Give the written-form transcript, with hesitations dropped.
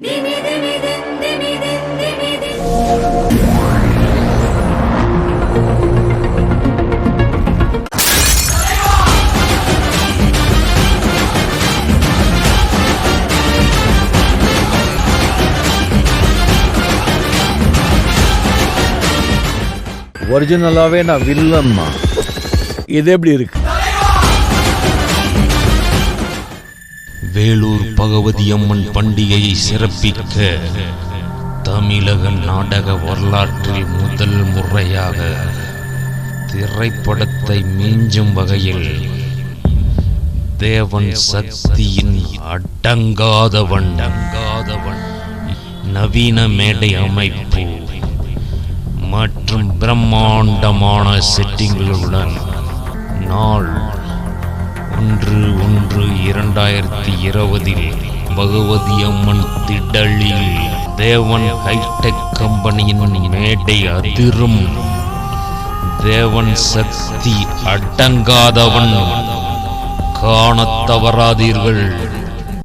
ஒரிஜினலாவே நான் வில்லன்மா. இது எப்படி இருக்கு? வேலூர் பகவதி அம்மன் பண்டிகையை சிறப்பிக்க தமிழக நாடக வரலாற்றில் முதல் முறையாக திரைப்படத்தை மிஞ்சும் வகையில் தேவன் சக்தியின் அடங்காதவன் நவீன மேடை அமைப்பு மற்றும் பிரம்மாண்டமான செட்டிங்களுடன் நாள் 1/1/2020 பகவதி அம்மன் திடலில் தேவன் ஹைடெக் கம்பெனியின் மேடை அதிரும். தேவன் சக்தி அடங்காதவன் காணத் தவறாதீர்கள்.